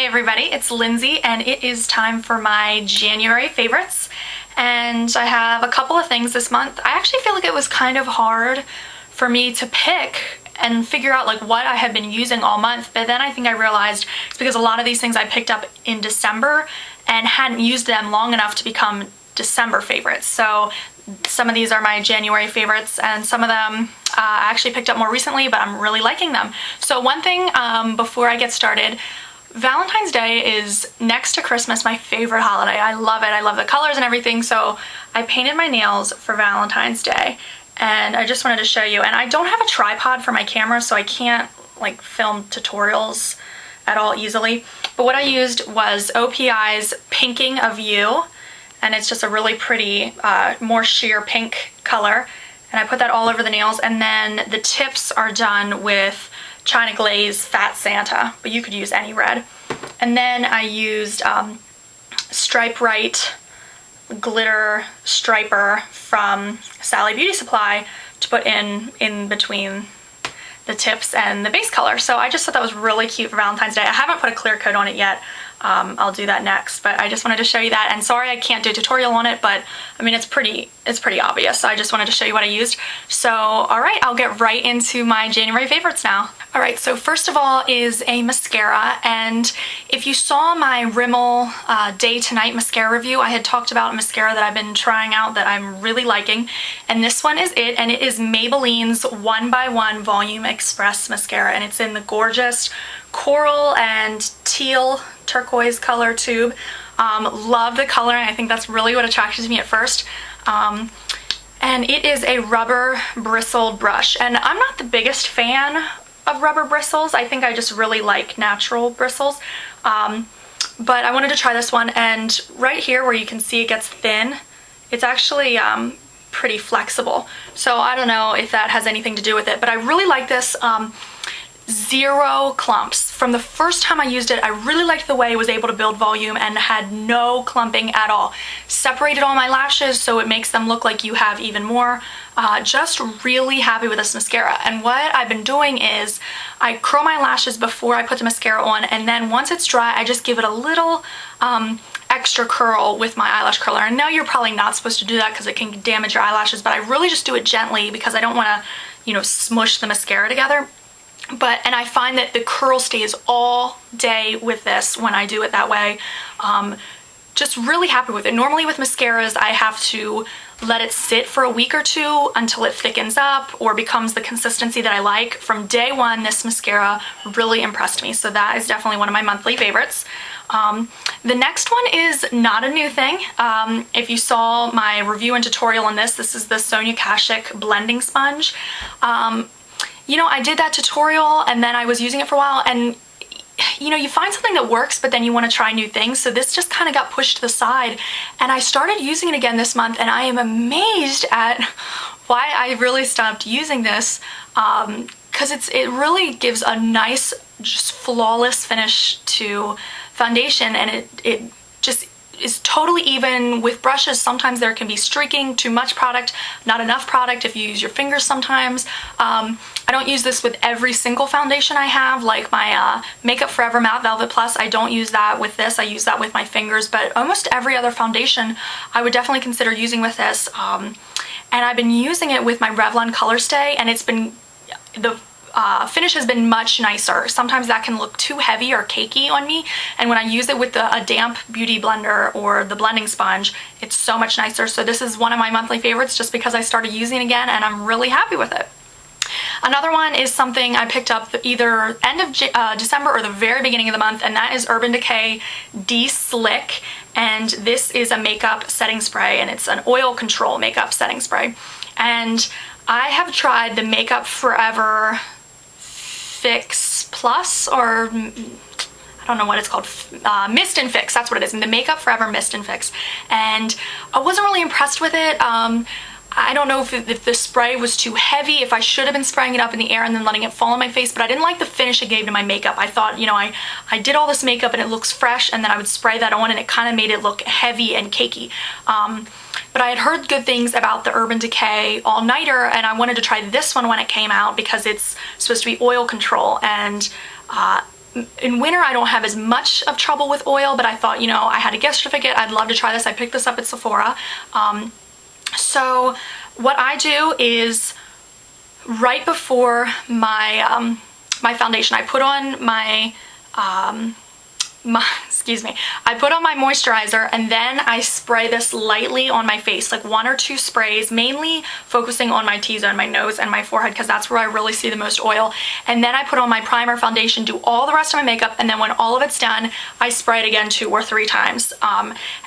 everybody, it's Lindsay and it is time for my January favorites, and I have a couple of things this month. I actually feel like it was kind of hard for me to pick and figure out like what I had been using all month, but then I think I realized it's because a lot of these things I picked up in December and hadn't used them long enough to become December favorites. So some of these are my January favorites and some of them I actually picked up more recently, but I'm really liking them. So one thing before I get started, Valentine's Day is next to Christmas my favorite holiday. I love it. I love the colors and everything. So I painted my nails for Valentine's Day and I just wanted to show you. And I don't have a tripod for my camera, so I can't like film tutorials at all easily. But what I used was OPI's Pinking of You, and it's just a really pretty, more sheer pink color. And I put that all over the nails, and then the tips are done with China Glaze Fat Santa, but you could use any red. And then I used Stripe Right glitter striper from Sally Beauty Supply to put in between the tips and the base color. So I just thought that was really cute for Valentine's Day. I haven't put a clear coat on it yet. I'll do that next, but I just wanted to show you that. And sorry I can't do a tutorial on it, but I mean it's pretty obvious. So I just wanted to show you what I used. So all right, I'll get right into my January favorites now. All right, so first of all is a mascara, and if you saw my Rimmel Day to Night mascara review, I had talked about a mascara that I've been trying out that I'm really liking, and this one is it, and it is Maybelline's 1x1 Volume Express mascara, and it's in the gorgeous coral and teal turquoise color tube. Love the color, and I think that's really what attracted me at first. And it is a rubber bristle brush, and I'm not the biggest fan of rubber bristles. I think I just really like natural bristles, but I wanted to try this one, and right here where you can see it gets thin, it's actually pretty flexible. So I don't know if that has anything to do with it, but I really like this. Zero clumps. From the first time I used it, I really liked the way it was able to build volume and had no clumping at all. Separated all my lashes so it makes them look like you have even more. Just really happy with this mascara. And what I've been doing is I curl my lashes before I put the mascara on, and then once it's dry I just give it a little extra curl with my eyelash curler. I know you're probably not supposed to do that because it can damage your eyelashes, but I really just do it gently because I don't want to, you know, smush the mascara together. And I find that the curl stays all day with this when I do it that way. Just really happy with it. Normally with mascaras, I have to let it sit for a week or two until it thickens up or becomes the consistency that I like. From day one, this mascara really impressed me. So that is definitely one of my monthly favorites. The next one is not a new thing. If you saw my review and tutorial on this, this is the Sonia Kashuk blending sponge. You know, I did that tutorial and then I was using it for a while, and you know, you find something that works but then you want to try new things, so this just kind of got pushed to the side, and I started using it again this month, and I am amazed at why I really stopped using this, because it really gives a nice, just flawless finish to foundation, and it just is totally even with brushes. Sometimes there can be streaking, too much product, not enough product if you use your fingers sometimes. I don't use this with every single foundation I have, like my Makeup Forever Matte Velvet Plus. I don't use that with this. I use that with my fingers, but almost every other foundation I would definitely consider using with this. And I've been using it with my Revlon Colorstay, and it's been, the finish has been much nicer. Sometimes that can look too heavy or cakey on me, and when I use it with a damp beauty blender or the blending sponge, it's so much nicer. So this is one of my monthly favorites just because I started using it again and I'm really happy with it. Another one is something I picked up either end of December or the very beginning of the month, and that is Urban Decay De Slick, and this is a makeup setting spray, and it's an oil control makeup setting spray. And I have tried the Makeup Forever Fix Plus, or I don't know what it's called, Mist and Fix, that's what it is, and the Makeup Forever Mist and Fix, and I wasn't really impressed with it. I don't know if the spray was too heavy, if I should have been spraying it up in the air and then letting it fall on my face, but I didn't like the finish it gave to my makeup. I thought, you know, I did all this makeup and it looks fresh, and then I would spray that on and it kind of made it look heavy and cakey. But I had heard good things about the Urban Decay All Nighter, and I wanted to try this one when it came out because it's supposed to be oil control, and in winter I don't have as much of trouble with oil, but I thought, you know, I had a gift certificate, I'd love to try this. I picked this up at Sephora. So what I do is right before my my foundation, I put on my excuse me, I put on my moisturizer, and then I spray this lightly on my face, like 1 or 2 sprays, mainly focusing on my T-zone, my nose and my forehead, because that's where I really see the most oil. And then I put on my primer, foundation, do all the rest of my makeup, and then when all of it's done, I spray it again 2 or 3 times.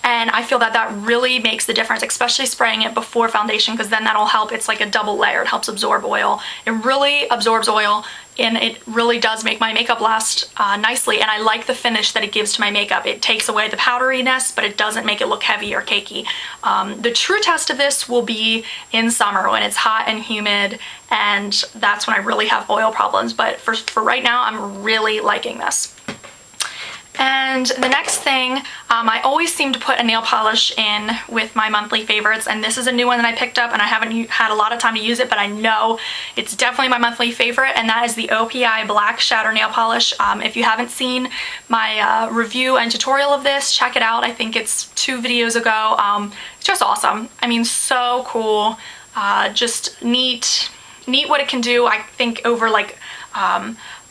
And I feel that that really makes the difference, especially spraying it before foundation, because then that'll help. It's like a double layer. It helps absorb oil. It really absorbs oil, and it really does make my makeup last nicely. And I like the finish that it gives to my makeup. It takes away the powderiness, but it doesn't make it look heavy or cakey. The true test of this will be in summer when it's hot and humid, and that's when I really have oil problems. But for right now, I'm really liking this. And the next thing, I always seem to put a nail polish in with my monthly favorites, and this is a new one that I picked up, and I haven't had a lot of time to use it, but I know it's definitely my monthly favorite, and that is the OPI Black Shatter nail polish. If you haven't seen my review and tutorial of this, check it out. I think it's 2 videos ago. It's just awesome. I mean, so cool. Just neat what it can do. I think over like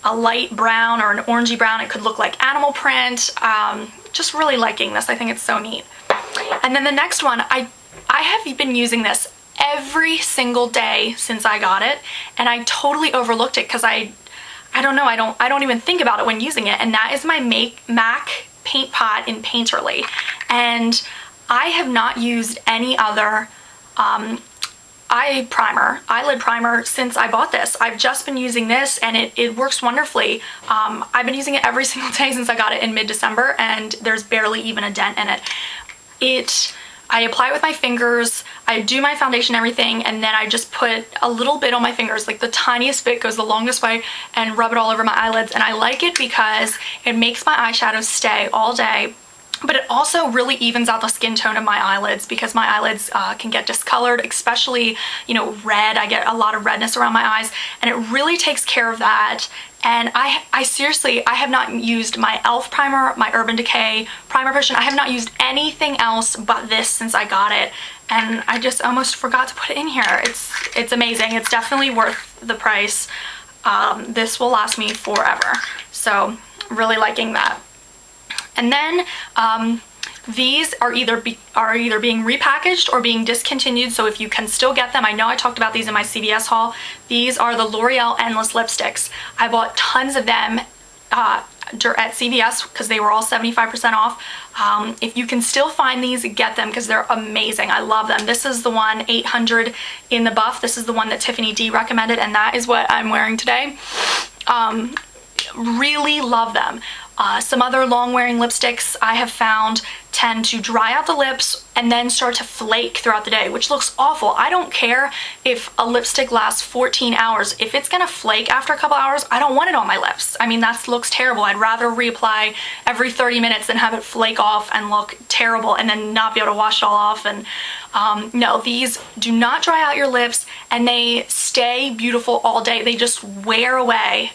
a light brown or an orangey brown, it could look like animal print. Just really liking this. I think it's so neat. And then the next one, I have been using this every single day since I got it, and I totally overlooked it because I don't know, I don't even think about it when using it, and that is my MAC paint pot in Painterly. And I have not used any other eyelid primer since I bought this. I've just been using this, and it works wonderfully. I've been using it every single day since I got it in mid-December, and there's barely even a dent in it. I apply it with my fingers, I do my foundation, everything, and then I just put a little bit on my fingers, like the tiniest bit goes the longest way, and rub it all over my eyelids. And I like it because it makes my eyeshadow stay all day, but it also really evens out the skin tone of my eyelids, because my eyelids can get discolored, especially, you know, red. I get a lot of redness around my eyes, and it really takes care of that. And I seriously, I have not used my e.l.f. primer, my Urban Decay primer cushion. I have not used anything else but this since I got it, and I just almost forgot to put it in here. It's amazing. It's definitely worth the price. This will last me forever, so really liking that. And then these are either being repackaged or being discontinued, so if you can still get them, I know I talked about these in my CVS haul. These are the Loreal Endless lipsticks. I bought tons of them at CVS because they were all 75% off. If you can still find these, get them because they're amazing. I love them. This is the one 800 in the buff. This is the one that Tiffany D recommended, and that is what I'm wearing today. Really love them. Some other long wearing lipsticks I have found tend to dry out the lips and then start to flake throughout the day, which looks awful. I don't care if a lipstick lasts 14 hours. If it's gonna flake after a couple hours, I don't want it on my lips. I mean, that looks terrible. I'd rather reapply every 30 minutes than have it flake off and look terrible and then not be able to wash it all off. And no, these do not dry out your lips, and they stay beautiful all day. They just wear away.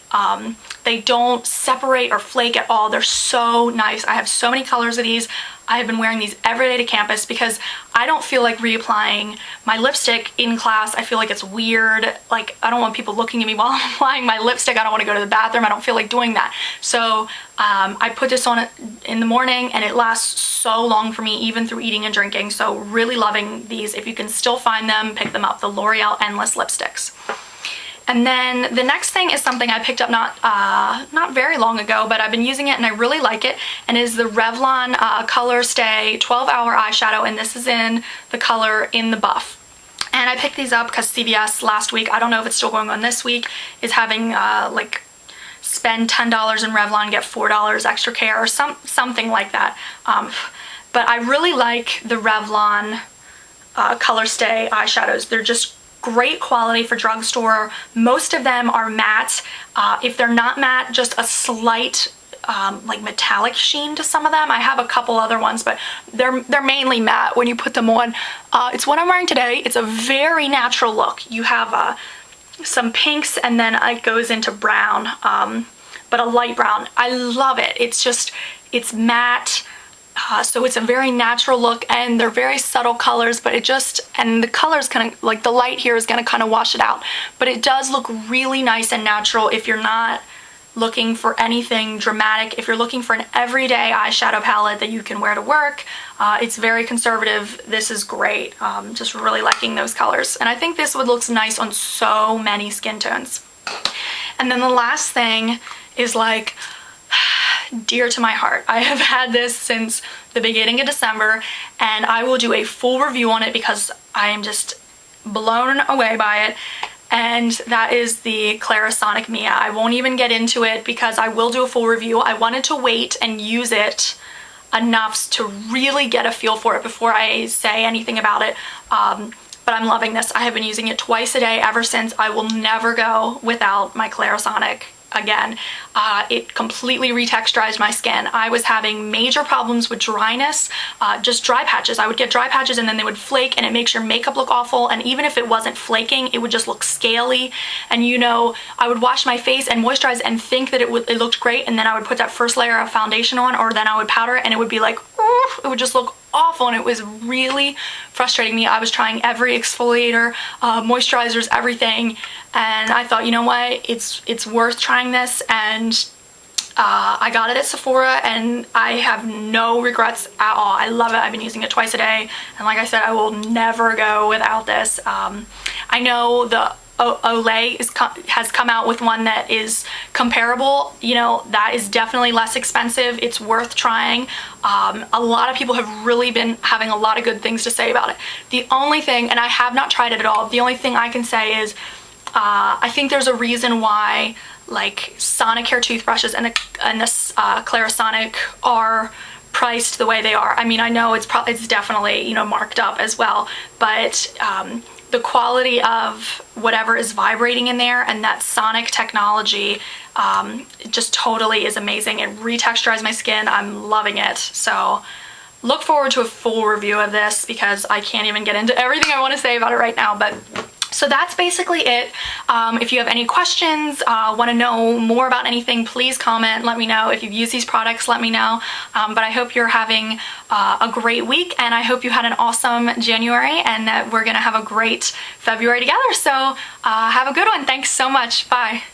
They don't separate or flake at all. They're so nice. I have so many colors of these. I have been wearing these every day to campus because I don't feel like reapplying my lipstick in class. I feel like it's weird. Like, I don't want people looking at me while I'm applying my lipstick. I don't want to go to the bathroom. I don't feel like doing that. So I put this on in the morning, and it lasts so long for me, even through eating and drinking. So really loving these. If you can still find them, pick them up. The L'Oreal Endless lipsticks. And then the next thing is something I picked up not very long ago, but I've been using it and I really like it, and it is the Revlon Colorstay 12-hour eyeshadow, and this is in the color In the Buff. And I picked these up because CVS last week, I don't know if it's still going on this week, is having like spend $10 in Revlon, get $4 extra care or something like that. But I really like the Revlon Colorstay eyeshadows. They're just great quality for drugstore. Most of them are matte. If they're not matte, just a slight like metallic sheen to some of them. I have a couple other ones, but they're mainly matte when you put them on. It's what I'm wearing today. It's a very natural look. You have some pinks, and then it goes into brown. but a light brown. I love it. It's matte. So it's a very natural look, and they're very subtle colors, but and the colors kind of, like the light here is going to kind of wash it out. But it does look really nice and natural if you're not looking for anything dramatic. If you're looking for an everyday eyeshadow palette that you can wear to work, it's very conservative. This is great. Just really liking those colors. And I think this would look nice on so many skin tones. And then the last thing is like dear to my heart. I have had this since the beginning of December, and I will do a full review on it because I am just blown away by it. And that is the Clarisonic Mia. I won't even get into it because I will do a full review. I wanted to wait and use it enough to really get a feel for it before I say anything about it. But I'm loving this. I have been using it twice a day ever since. I will never go without my Clarisonic again. It completely retexturized my skin. I was having major problems with dryness, just dry patches. I would get dry patches and then they would flake, and it makes your makeup look awful. And even if it wasn't flaking, it would just look scaly. And you know, I would wash my face and moisturize and think that it looked great, and then I would put that first layer of foundation on, or then I would powder it, and it would be like, ooh, it would just look awful, and it was really frustrating me. I was trying every exfoliator, moisturizers, everything, and I thought, you know what, it's worth trying this. And I got it at Sephora, and I have no regrets at all. I love it. I've been using it twice a day, and like I said, I will never go without this. I know the Olay has come out with one that is comparable. You know, that is definitely less expensive. It's worth trying. A lot of people have really been having a lot of good things to say about it. The only thing, and I have not tried it at all, the only thing I can say is I think there's a reason why like Sonicare toothbrushes and the Clarisonic are priced the way they are. I mean, I know it's definitely, you know, marked up as well, but the quality of whatever is vibrating in there and that sonic technology just totally is amazing. It retexturized my skin. I'm loving it. So look forward to a full review of this because I can't even get into everything I want to say about it right now. But so that's basically it. If you have any questions, want to know more about anything, please comment, let me know. If you've used these products, let me know. But I hope you're having a great week, and I hope you had an awesome January, and that we're gonna have a great February together. So have a good one. Thanks so much. Bye.